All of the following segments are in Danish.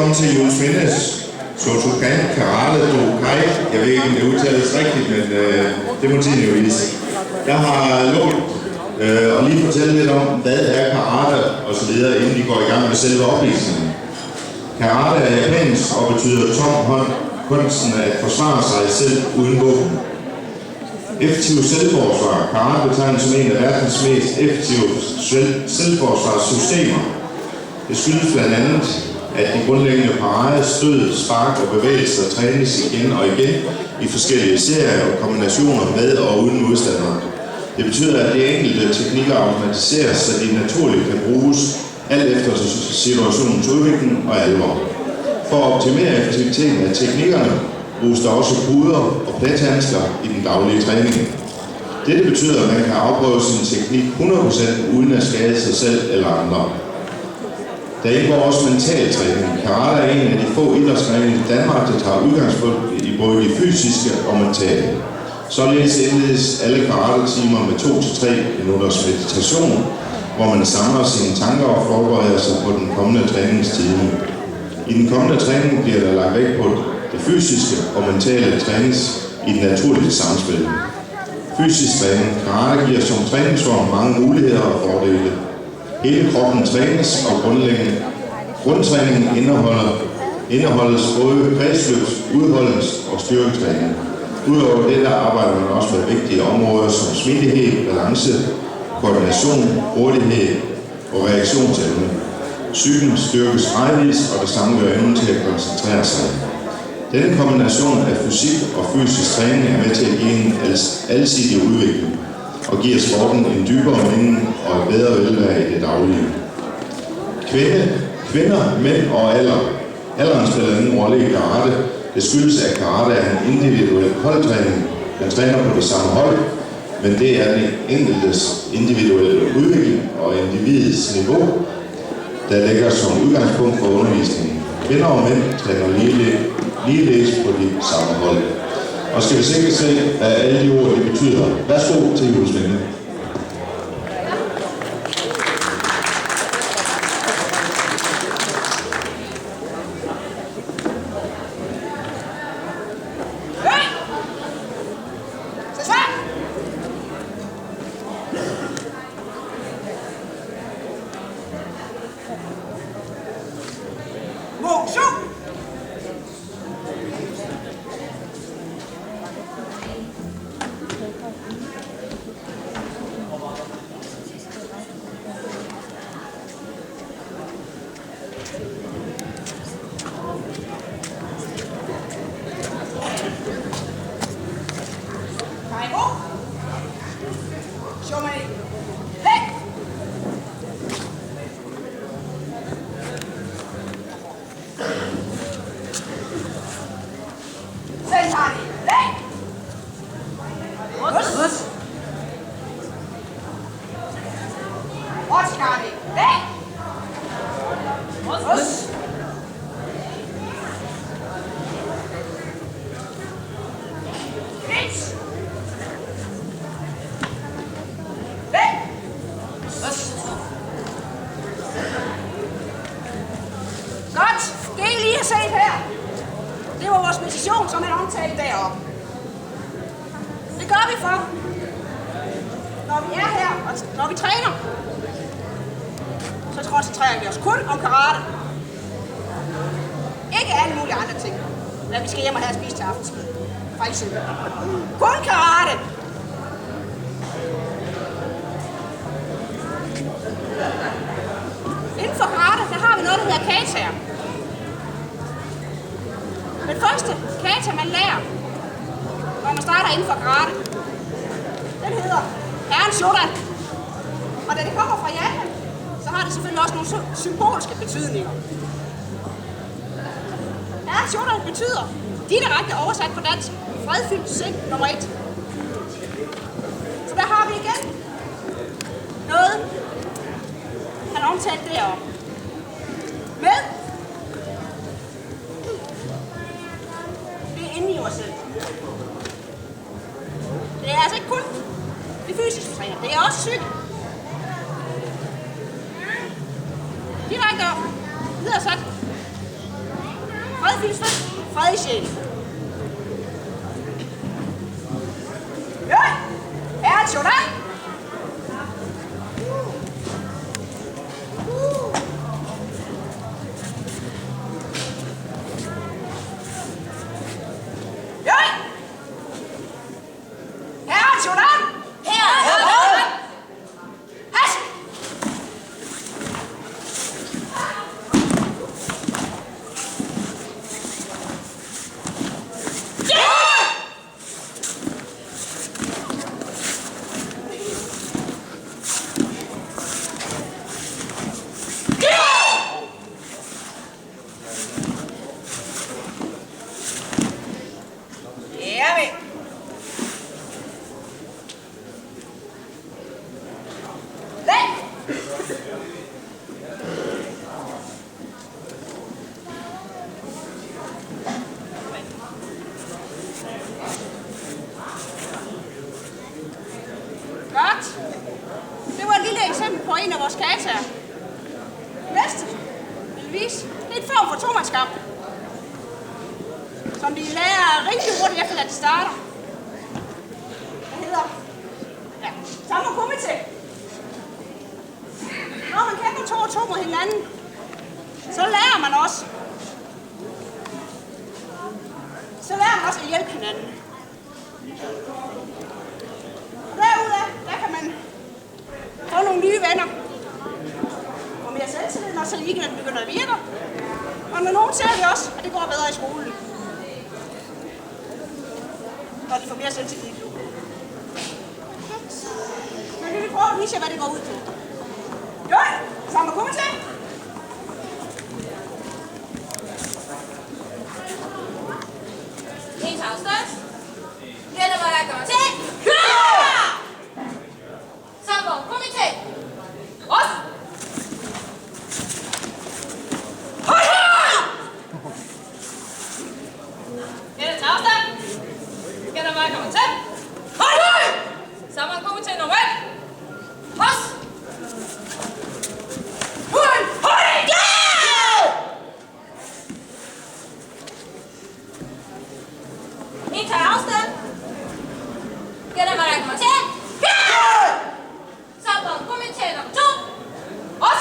Velkommen til Juelsmindes Shotokan Karate Do-Kai. Jeg ved ikke, om det udtales rigtigt, men det må tiden jo vise. Jeg har lovet at lige fortælle lidt om, hvad er karate og så videre, inden vi går i gang med selve opvisningen. Karate er japansk og betyder tom hånd, kunsten at forsvare sig selv uden våben. Effektiv selvforsvar. Karate betegnes som en af verdens mest effektive selvforsvarssystemer. Det skyldes blandt andet, at de grundlæggende parade, stød, spark og bevægelser trænes igen og igen i forskellige serier og kombinationer med og uden modstandere. Det betyder, at de enkelte teknikker automatiseres, så de naturligt kan bruges alt efter situationens udvikling og alvor. For at optimere effektiviteten af teknikkerne bruges der også puder og plethandsker i den daglige træning. Dette betyder, at man kan afprøve sin teknik 100% uden at skade sig selv eller andre. Der indgår også mental træning. Karate er en af de få idrætsgrene i Danmark, der tager udgangspunkt i både de fysiske og mentale. Således indledes alle karate-timer med 2-3 minutters meditation, hvor man samler sine tanker og forbereder sig på den kommende træningstime. I den kommende træning bliver der lagt vægt på det fysiske og mentale trænings i et naturligt samspil. Fysisk træning. Karate giver som træningsform mange muligheder og fordele. Hele kroppen trænes, og grundtræningen indeholdes både kredsløbs, udholdens og styrketræning. Udover det, der arbejder man også med vigtige områder som smidighed, balance, koordination, hurtighed og reaktionsevne. Psyken styrkes gradvist, og det samme gør evnen til at koncentrere sig. Denne kombination af fysik og fysisk træning er med til at give en alsidig udvikling og giver sporten en dybere mening og et bedre velvære i det daglige. Kvinder, mænd og alder. Alderen spiller ingen rolle i karate. Det skyldes, at karate er en individuel holdtræning. Man træner på det samme hold, men det er den enkeltes individuelle udvikling og individets niveau, der ligger som udgangspunkt for undervisningen. Kvinder og mænd træner ligeledes på de samme hold. Og skal vi sikkert se, hvad alle de ord det betyder. Værsgo til Juelsminde. Det var vores meditation, som er omtalt deroppe. Det gør vi for, når vi er her, og når vi træner, så koncentrerer vi os kun om karate. Ikke alle mulige andre ting, hvad vi skal hjem og have at spise til aftensmad. For eksempel. Kun karate. Inden for karate, der har vi noget, der hedder kataer. Den første kata, man lærer, når man starter inden for karate, den hedder Herrens Shodan. Og da det kommer fra Japan, så har det selvfølgelig også nogle symbolske betydninger. Herrens Shodan betyder, direkte oversat på dansk, fredfyldt sind nummer 1. Så der har vi igen noget, han omtalte deroppe. Med inde i os selv. Det er altså ikke kun det fysiske træner, det er også psyke. Direkte videresat. fredfyldt, fred i sjælen. Ja, her er Tjodan. Det var et lille eksempel på en af vores kager. Næste vil vise, det er et form for tomandskamp, som de lærer rigtig hurtigt efter, at de starter. Det hedder Sammo Kumite. Når man kæmper 2 og 2 mod hinanden, så lærer man også. At hjælpe hinanden. Og derudaf, der kan man få nogle nye venner. Og mere selvtillid, når så weekenden begynder at virke. Og når nogen ser vi også, at det går bedre i skolen. Når de får mere selvtillid. Så kan vi prøve at vise jer, hvad det går ud på. Jo, Sammo Kumite. En afstand. Gætter, hvor jeg kommer til. Sammo Kumite. Op. Gætter til afstand. Gætter, hvor jeg kommer til. Sammo Kumite nummer 1. Hos. En tager afstand. Gætter, hvad der kommer til. Sammo Kumite nummer 2. Hos.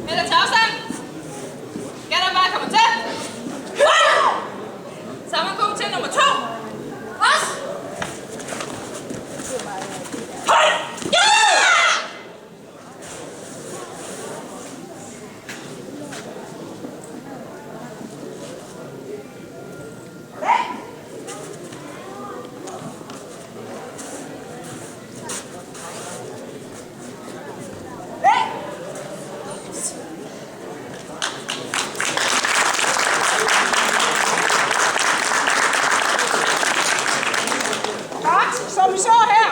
Gætter til afstand. Gætter, hvad der kommer til. Sammo Kumite nummer 2. Hos. Som vi så her,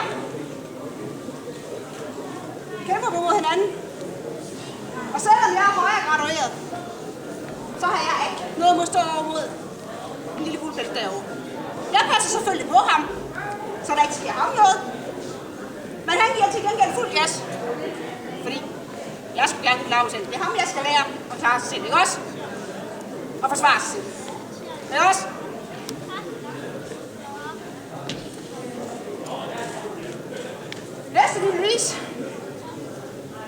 kæmper vi mod hinanden. Og selvom jeg er højere gradueret, så har jeg ikke noget mod at stå over mod en lille guldplet derovre. Jeg passer selvfølgelig på ham, så der ikke sker ham noget. Men han giver til gengæld fuld gas. Fordi jeg skulle gerne klare mig selv. Det er ham, jeg skal lære at klare sig selv, ikke også? Og forsvare sig selv. Ikke også? Næste lille vis,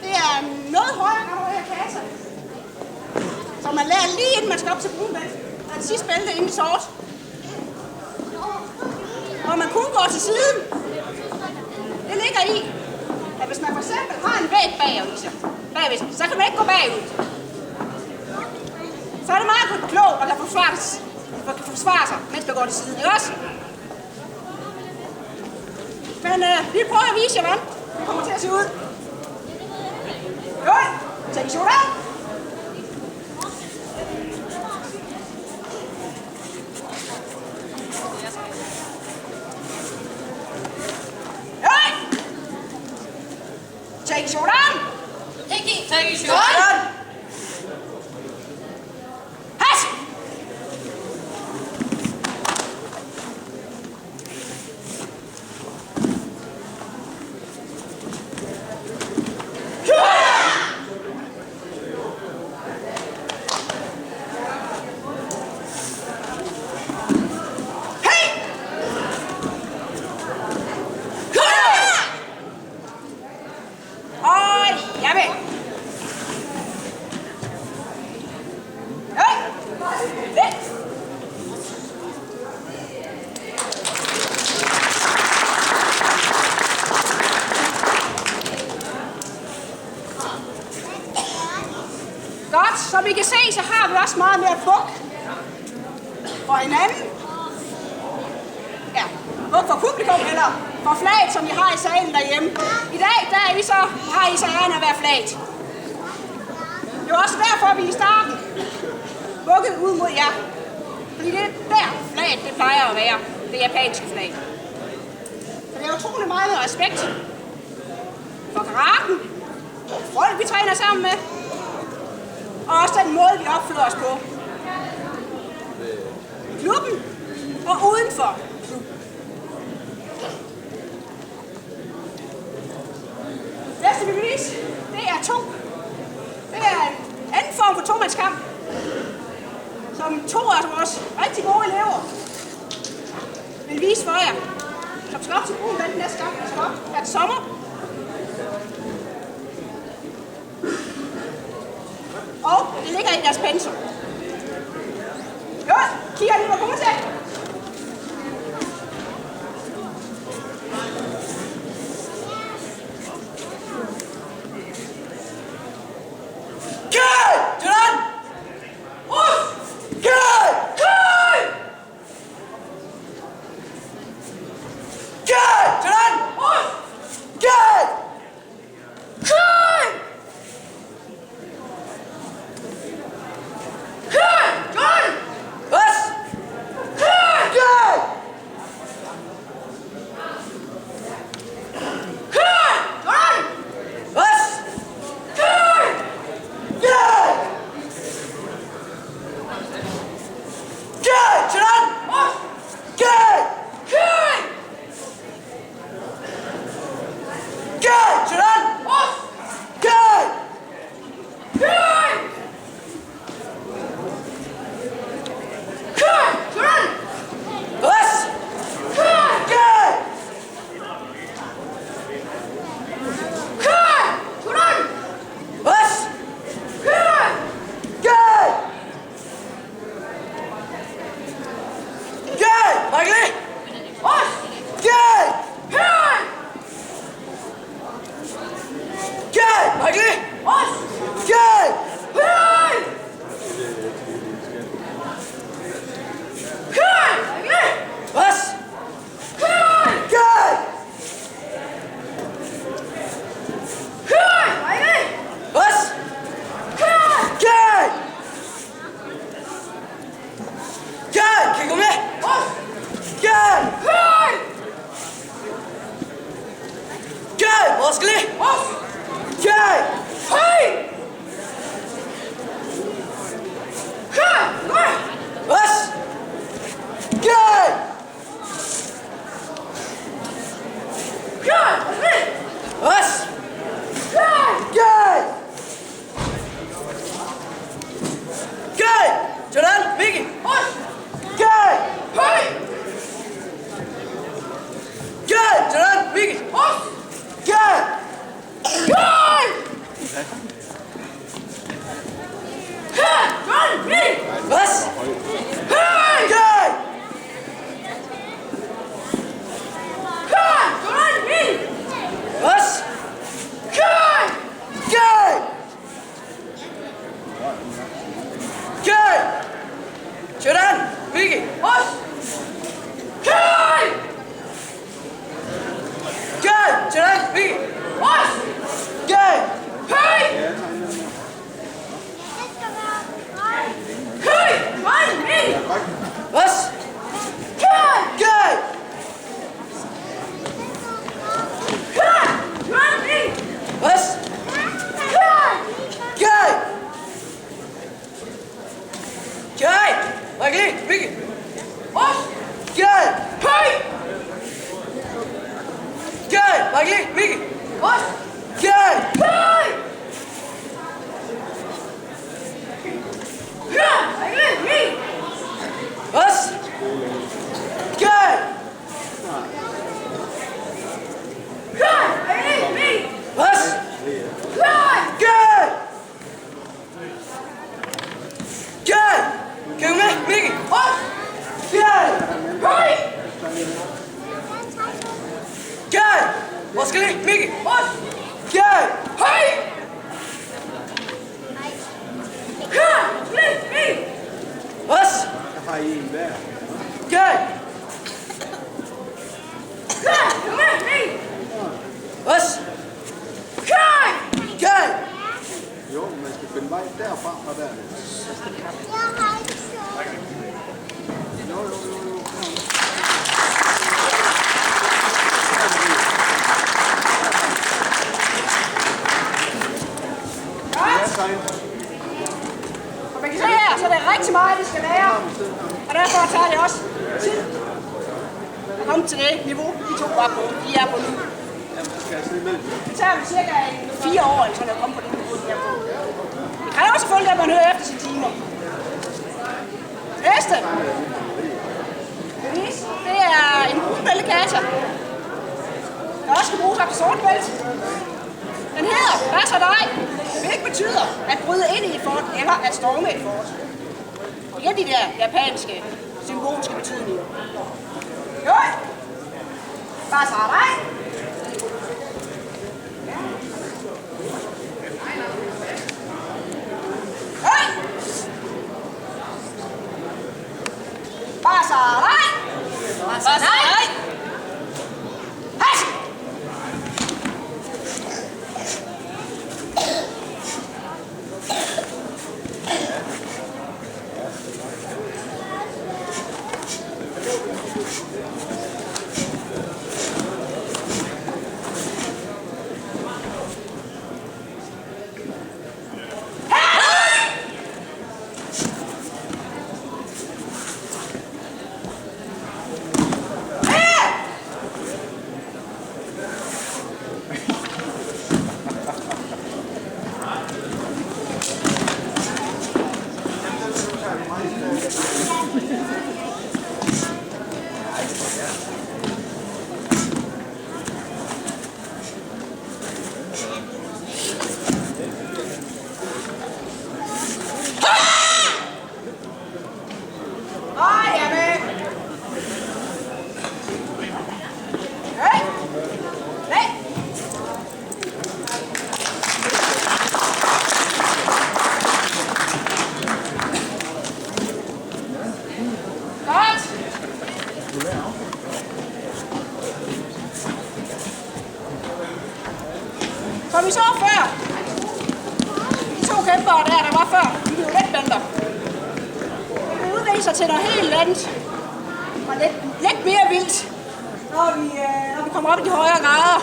det er noget højere gradueret kasse, som man lærer lige inden man skal op til brunbælt. Og det sidste bælte inden i sort. Og man kun går til siden. Det ligger i, at hvis man for eksempel har en væg bagved sig, så kan man ikke gå bagud. Så er det meget klogt at kan forsvare sig, mens man går til siden, ikke også? Men vi prøver at vise jer, hvordan det kommer til at se ud. Godt. Tag i Tjodan. Tag i Tjodan. Tag i Tjodan. Has! Som I kan se, så har vi også meget mere buk for hinanden. Ja, buk for publikum, eller for flaget, som I har i salen derhjemme. I dag, har I så æren at være flaget. Det er også derfor, vi i starten bukkede ud mod jer. Fordi det er der flaget, det plejer at være. Det japanske flag. Så det er utrolig meget med respekt for karaten, folk vi træner sammen med, og også den måde, vi opfører os på. I klubben og uden for klubben. Næste bevis, det er to. Det er en anden form for tomandskamp, som to af vores rigtig gode elever vil vise for jer, som skal op til brugen den næste gang, skal op her til sommer. Og det ligger i deres pensum. Godt, kigger lige på kommentar. Og man kan se her, så er det rigtig meget, det skal være. Og derfor tager det også tid at komme til det niveau, de to de er på nu. Det tager vel cirka 4 år, eller sådan at komme på det niveau, de er på. Det kræver selvfølgelig, at man hører efter sine timer. Næste. Det er en brunbæltekasse, der også skal bruges op til sortbælt. Den hedder Hvad så dig? Hvilket betyder at bryde ind i et fort eller at storme et fort. Og igen de der japanske symbolske betydninger. Jo! Hvad så dig? Hej! Hvad så dig? Hvad så dig? Hej! Som vi så før, de to kæmpere der var før, de blev letbælter. Det vil udvikle sig til noget helt andet og lidt mere vildt, når vi kommer op i de højere grader.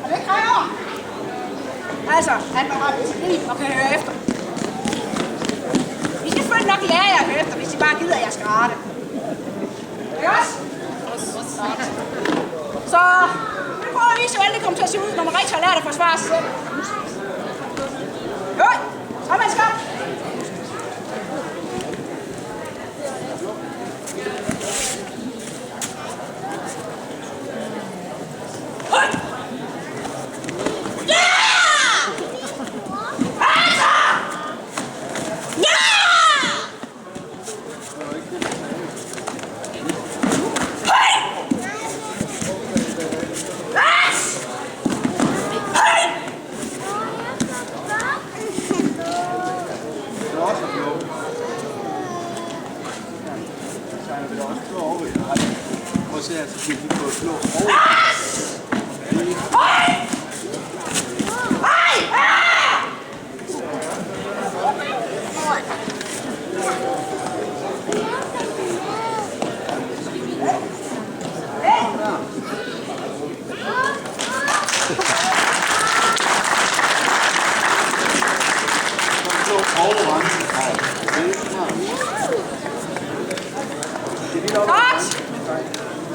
Og det kræver altså, at man har disciplin og kan høre efter. Vi skal selvfølgelig nok lære jer at høre efter, hvis I bare gider, at jeg skal rette. Ikke også? Så nu prøver jeg at vise, hvordan det kommer til at se ud, når man rigtig har lært at forsvare sig selv. Jo, så er man skab.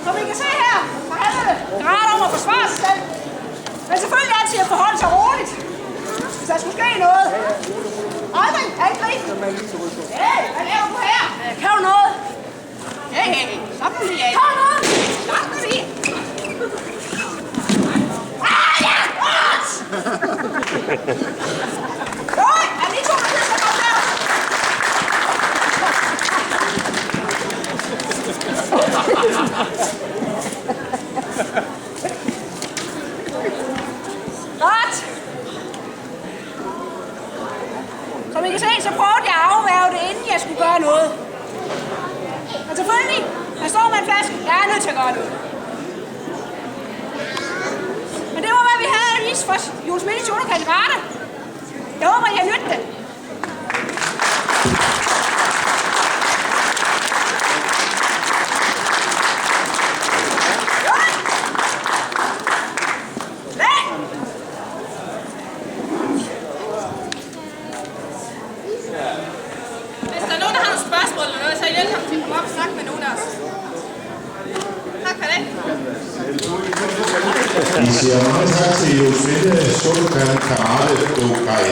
Så vi kan se her, for helvede, grader om at forsvare sig selv. Men selvfølgelig altid at forholde sig roligt, hvis der skulle ske noget. Aldrig angrib. Hey, hvad laver du her? Kan du noget? Hey, slap nu lige af. Kan du noget? Slap nu lige. Ja! Godt! Er det to, der skal komme der? Godt! Som I kan se, så prøvede jeg at afværge det, inden jeg skulle gøre noget. Men selvfølgelig, der står med en flaske, jeg er nødt til at gøre noget. Men det var, hvad vi havde at vise for Jules Milles Julekalderate. Jeg håber, I har nydt det. Hvis der er nogen, der har nogle spørgsmål eller noget, så er I velkommen til at komme op og snakke med nogen af os. Tak for det. Vi siger mange tak til Josefine Sundgren Karate Bokai.